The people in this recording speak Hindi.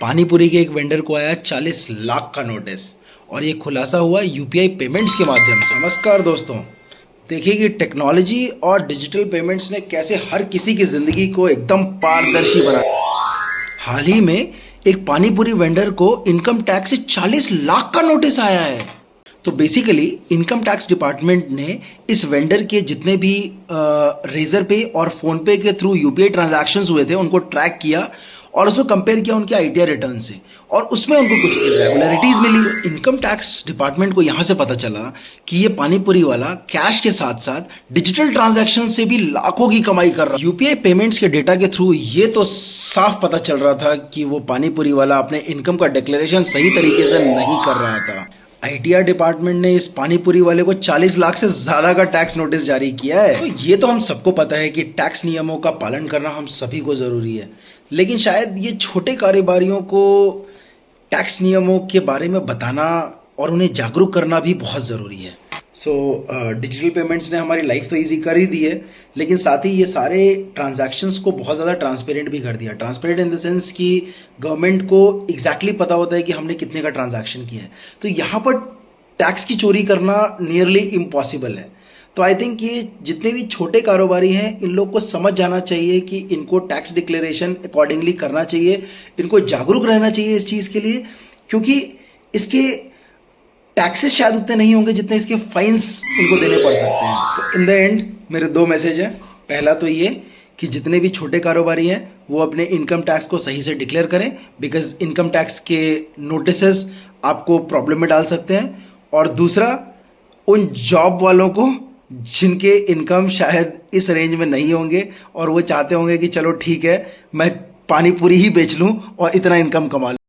पानीपुरी के एक वेंडर को आया 40 लाख का नोटिस और ये खुलासा हुआ यूपीआई पेमेंट्स के माध्यम से। नमस्कार दोस्तों, देखिए कि टेक्नोलॉजी और डिजिटल पेमेंट्स ने कैसे हर किसी की ज़िंदगी को एकदम पारदर्शी बना। हाल ही में एक पानीपुरी वेंडर को इनकम टैक्स से 40 लाख का नोटिस आया है। तो बेसिकली इनकम टैक्स डिपार्टमेंट ने इस वेंडर के जितने भी रेजर पे और फ़ोन पे के थ्रू यूपीआई ट्रांजैक्शंस हुए थे उनको ट्रैक किया और उसको कंपेयर किया उनके आईटीआर रिटर्न से, और उसमें उनको कुछ इरेगुलरिटीज मिली। इनकम टैक्स डिपार्टमेंट को यहाँ से पता चला कि ये पानीपुरी वाला कैश के साथ साथ डिजिटल ट्रांजैक्शन से भी लाखों की कमाई कर रहा है। यूपीआई पेमेंट्स के डेटा के थ्रू ये तो साफ पता चल रहा था कि वो पानीपुरी वाला अपने इनकम का डिक्लेरेशन सही तरीके से नहीं कर रहा था। आईटीआर डिपार्टमेंट ने इस पानीपुरी वाले को 40 लाख से ज्यादा का टैक्स नोटिस जारी किया है। तो ये तो हम सबको पता है कि टैक्स नियमों का पालन करना हम सभी को जरूरी है, लेकिन शायद ये छोटे कारोबारियों को टैक्स नियमों के बारे में बताना और उन्हें जागरूक करना भी बहुत ज़रूरी है। डिजिटल पेमेंट्स ने हमारी लाइफ तो इजी कर ही दी है, लेकिन साथ ही ये सारे ट्रांजैक्शंस को बहुत ज़्यादा ट्रांसपेरेंट भी कर दिया। ट्रांसपेरेंट इन द सेंस कि गवर्नमेंट को एग्जैक्टली पता होता है कि हमने कितने का ट्रांजैक्शन किया है। तो यहाँ पर टैक्स की चोरी करना नियरली इम्पॉसिबल है। तो आई थिंक ये जितने भी छोटे कारोबारी हैं इन लोग को समझ जाना चाहिए कि इनको टैक्स डिक्लेरेशन अकॉर्डिंगली करना चाहिए, इनको जागरूक रहना चाहिए इस चीज़ के लिए, क्योंकि इसके टैक्सेस शायद उतने नहीं होंगे जितने इसके फाइन्स इनको देने पड़ सकते हैं। तो इन द एंड मेरे दो मैसेज हैं। पहला तो ये कि जितने भी छोटे कारोबारी हैं वो अपने इनकम टैक्स को सही से डिक्लेयर करें, बिकॉज इनकम टैक्स के नोटिसेस आपको प्रॉब्लम में डाल सकते हैं। और दूसरा, उन जॉब वालों को जिनके इनकम शायद इस रेंज में नहीं होंगे और वो चाहते होंगे कि चलो ठीक है मैं पानी पूरी ही बेच लूँ और इतना इनकम कमा लूँ।